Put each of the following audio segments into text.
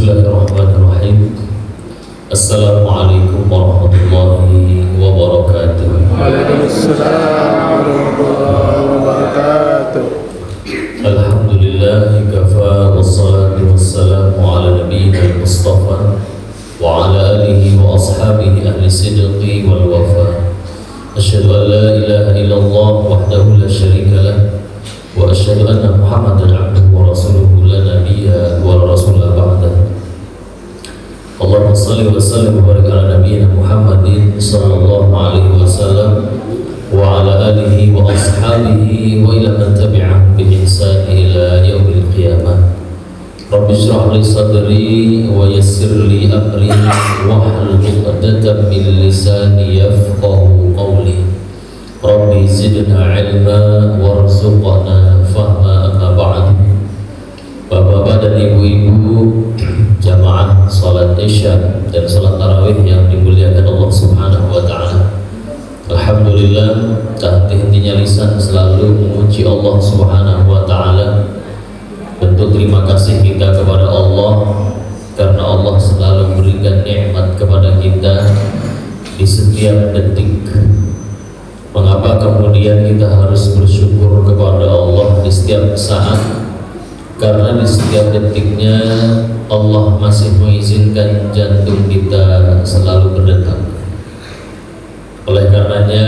Bismillahirrahmanirrahim. Assalamualaikum warahmatullahi wabarakatuh. Waalaikumsalam warahmatullahi wabarakatuh. Alhamdulillah kafa wassalatu wassalamu ala nabiyyina Mustafa wa ala alihi wa ashabihi ahli sidqi wal wafa. Asyhadu an la ilaha illallah wahdahu la syarika lah wa asyhadu anna Muhammadan abduhu wa rasuluhu la nabiyya wa la rasula ba'dahu. Allahumma salli wa sallim wa barik ala nabiyyina Muhammadin sallallahu alaihi wasallam wa ala alihi wa ashabihi wa ila man tabi'ahum bi ihsan ila yaumil qiyamah. Rabbi shrah li sadri wa yassir li amri wahlul 'uqdatam min lisani yafqahu qawli. Rabbi zidna ilma warzuqna fahma amma ba'd. Bapak-bapak dan ibu-ibu jamaah salat isya dan salat tarawih yang dimuliakan Allah Subhanahu wa taala. Alhamdulillah, tak henti-hentinya lisan selalu memuji Allah Subhanahu wa taala. Bentuk terima kasih kita kepada Allah karena Allah selalu memberikan nikmat kepada kita di setiap detik. Mengapa kemudian kita harus bersyukur kepada Allah di setiap saat? Karena di setiap detiknya Allah masih mengizinkan jantung kita selalu berdetak. Oleh karenanya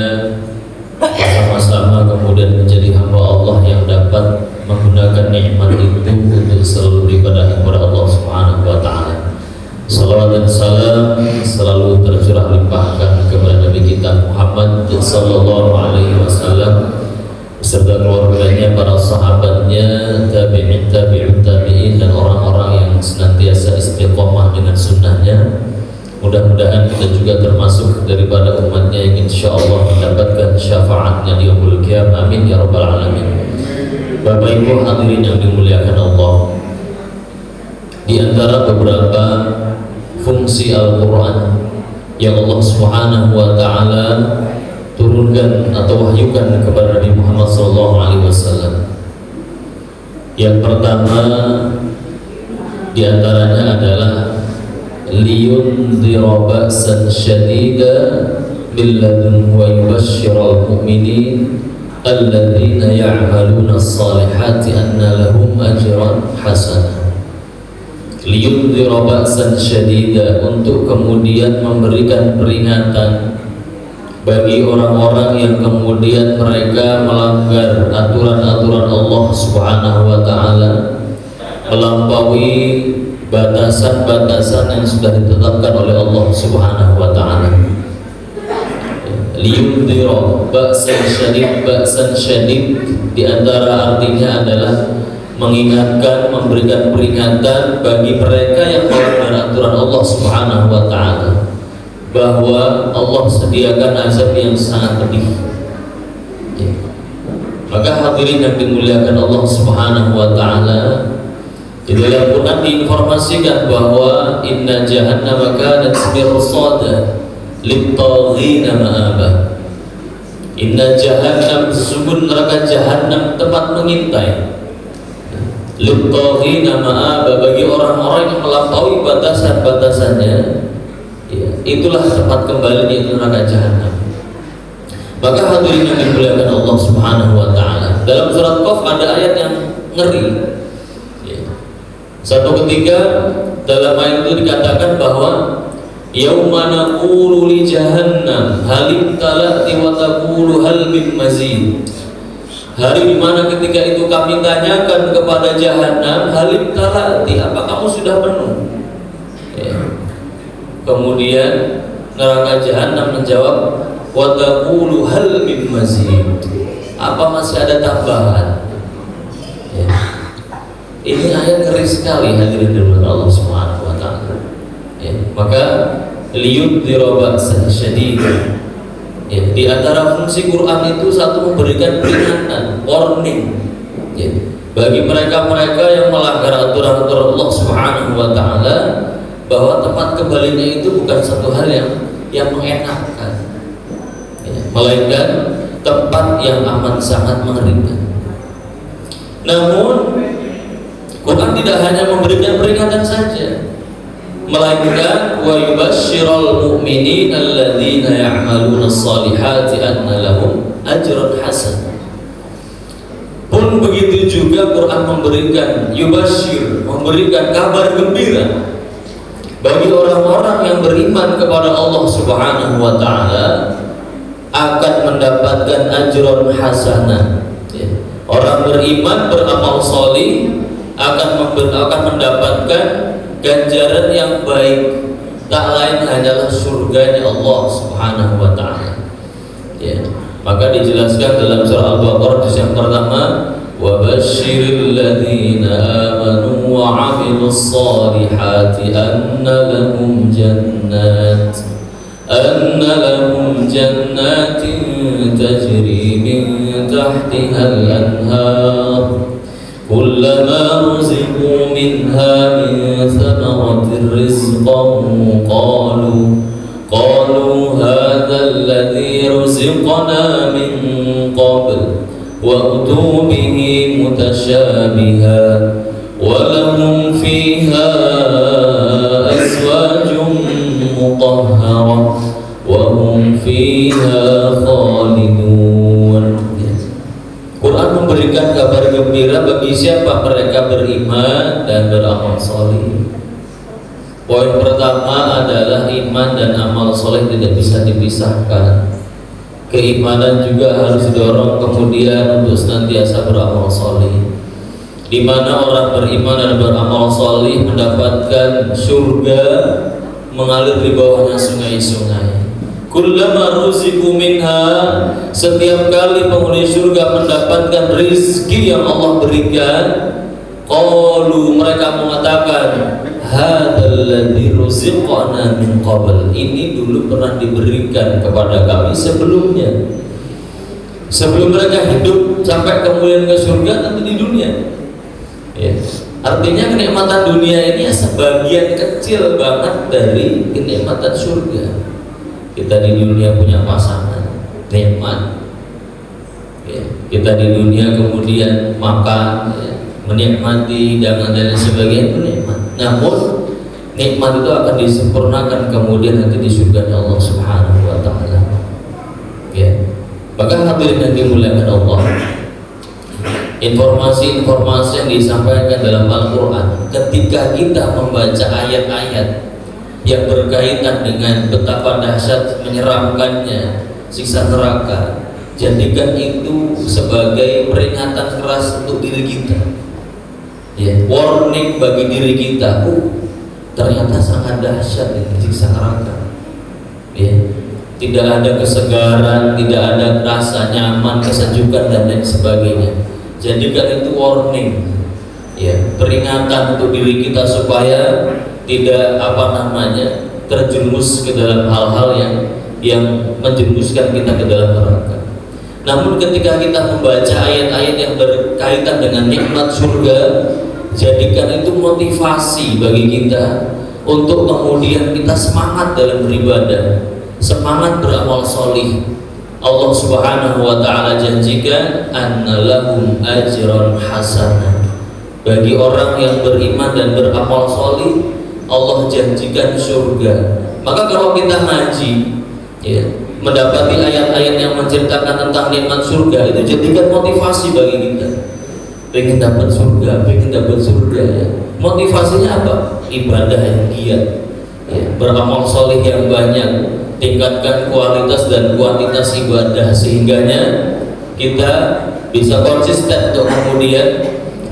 sama-sama kemudian menjadi hamba Allah yang dapat menggunakan nikmat itu untuk selalu beribadah kepada Allah Subhanahu wa taala. Salawat dan salam selalu tercurah limpahkan kepada Nabi kita Muhammad sallallahu alaihi wasallam beserta keluarganya, para sahabatnya, tabi'in, tabi'ut tabi'in, dan orang-orang yang senantiasa istiqomah dengan sunnahnya. Mudah-mudahan kita juga termasuk daripada umatnya yang insyaallah mendapatkan syafaatnya di yaumul qiyamah. Amin ya rabbal alamin. Bapak Ibu hadirin yang dimuliakan Allah, di antara beberapa fungsi Al-Quran yang Allah Subhanahu wa ta'ala turunkan atau wahyukan kepada Nabi Muhammad SAW, yang pertama di antaranya adalah liyundhira ba'san syadida min ladunhu wa yubashshiral mu'minin alladzina ya'maluna as-salihati anna lahum ajran hasanah. Liyundhira ba'san syadida, untuk kemudian memberikan peringatan bagi orang-orang yang kemudian mereka melanggar aturan-aturan Allah Subhanahu wa taala, melampaui batasan-batasan yang sudah ditetapkan oleh Allah Subhanahu wa taala. Liyundhira ba'san syadid di antara artinya adalah mengingatkan, memberikan peringatan bagi mereka yang melanggar aturan Allah Subhanahu wa taala, bahwa Allah sediakan azab yang sangat pedih. Maka hadirin yang dimuliakan Allah Subhanahu wa taala, di dalam Quran diinformasikan bahwa inna jahannama kanat mirsada lit-taghina ma'aba. Inna jahannam, sesungguhnya neraka jahannam tempat mengintai, lit-taghina ma'aba, bagi orang-orang yang melampaui batasan-batasannya, ya, itulah tempat kembalinya itu neraka jahanam. Maka hadirin yang dimuliakan Allah Subhanahu wa taala, dalam surat Qaf ada ayat yang ngeri. Ya. Satu ketika dalam ayat itu dikatakan bahwa yauma naqulu li jahannam hal imtala'ti wa taqulu hal min mazid. Hari di mana ketika itu kami tanyakan kepada jahanam, hal imtala'ti, apa kamu sudah penuh? Ya. Kemudian neraka jahanam menjawab wa taqulu hal min mazid, apa masih ada tambahan? Ya. Ini ayat ngeri sekali hadirin dirahmati Allah Subhanahu wa taala. Ya. Maka liyundhira ba'san syadida, ya, di antara fungsi Quran itu satu, memberikan peringatan, warning, ya, bagi mereka-mereka yang melanggar aturan-aturan Allah Subhanahu wa taala, bahwa tempat kembalinya itu bukan satu hal yang mengenakan, ya, melainkan tempat yang amat sangat mengerikan. Namun Quran tidak hanya memberikan peringatan saja, melainkan wa yubashshirul mu'minina alladzina ya'maluna shalihati anna lahum ajran hasan. Pun begitu juga Quran memberikan yubashshir, memberikan kabar gembira bagi orang-orang yang beriman kepada Allah Subhanahu wa taala akan mendapatkan ajron hasanah. Orang beriman beramal sholih akan mendapatkan ganjaran yang baik, tak lain hanyalah surganya Allah Subhanahu wa taala. Ya. Maka dijelaskan dalam surah Al-Baqarah juz yang pertama, wa basyiril ladzina amanu wa 'amilus shalihati anna lahum jannatin tajri min tahtiha al-anhar kullama ruziqu minha min thamaratir rizqan qalu hadha alladhi ruziqna min qabl wa utu bihi mutashabiha wa lahum fiha azwajun mutahharah wa hum fiha khalidun. Quran memberikan kabar gembira bagi siapa? Mereka beriman dan beramal soleh. Poin pertama adalah iman dan amal soleh tidak bisa dipisahkan. Keimanan juga harus didorong kemudian untuk senantiasa beramal soleh. Di mana orang beriman dan beramal soleh mendapatkan surga mengalir di bawahnya sungai-sungai. Kullama ruziqu minha, setiap kali penghuni surga mendapatkan rizki yang Allah berikan, qalu, mereka mengatakan, hadzal ladzi ruziqna min qabl, ini dulu pernah diberikan kepada kami sebelumnya. Sebelum mereka hidup sampai kemudian ke surga tentu di dunia. Ya. Artinya kenikmatan dunia ini sebagian kecil banget dari kenikmatan surga. Kita di dunia punya pasangan, nikmat. Ya. Kita di dunia kemudian makan, ya, menikmati dan sebagainya, itu nikmat. Namun nikmat itu akan disempurnakan kemudian nanti di surga Allah Subhanahu wa taala. Ya. Maka hadirin yang dimuliakan Allah, informasi-informasi yang disampaikan dalam Al-Quran, ketika kita membaca ayat-ayat yang berkaitan dengan betapa dahsyat menyeramkannya siksa neraka, jadikan itu sebagai peringatan keras untuk diri kita, ya, warning bagi diri kita. Ternyata sangat dahsyat ini siksa neraka, ya. Tidak ada kesegaran, tidak ada rasa nyaman, kesejukan dan lain sebagainya. Jadikan itu warning, ya, peringatan untuk diri kita supaya tidak terjerumus ke dalam hal-hal yang menjerumuskan kita ke dalam neraka. Namun ketika kita membaca ayat-ayat yang berkaitan dengan nikmat surga, jadikan itu motivasi bagi kita untuk kemudian kita semangat dalam beribadah, semangat beramal solih. Allah Subhanahu wa taala janjikan anna lahum ajran hasanah. Bagi orang yang beriman dan beramal solih, Allah janjikan surga. Maka kalau kita ngaji, ya, mendapati ayat-ayat yang menceritakan tentang nikmat surga, itu jadikan motivasi bagi kita. Pengen dapat surga, ya. Motivasinya apa? Ibadah yang giat, ya, beramal soleh yang banyak, tingkatkan kualitas dan kuantitas ibadah sehingganya kita bisa konsisten untuk kemudian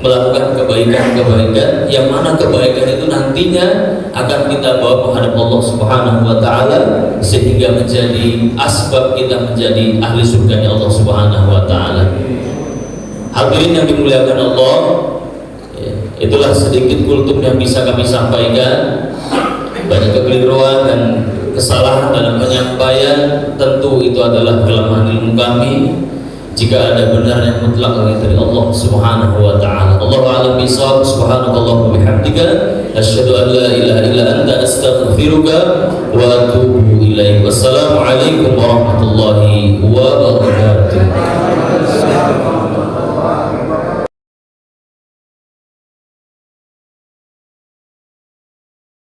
melakukan kebaikan-kebaikan yang mana kebaikan itu nantinya akan kita bawa menghadap Allah Subhanahu wa taala sehingga menjadi asbab kita menjadi ahli surganya Allah Subhanahu wa taala. Hadirin yang dimuliakan Allah, ya, itulah sedikit kultum yang bisa kami sampaikan. Banyak kekeliruan dan kesalahan dalam penyampaian, tentu itu adalah kelemahan ilmu kami. Jika ada benar yang mutlak dari Allah Subhanahu wa taala. Allahu a'lam bishawab. Subhanallahi wa bihamdika asyhadu an la ilaha illa anta astaghfiruka wa atubu ilaik. Wassalamu alaikum warahmatullahi wabarakatuh.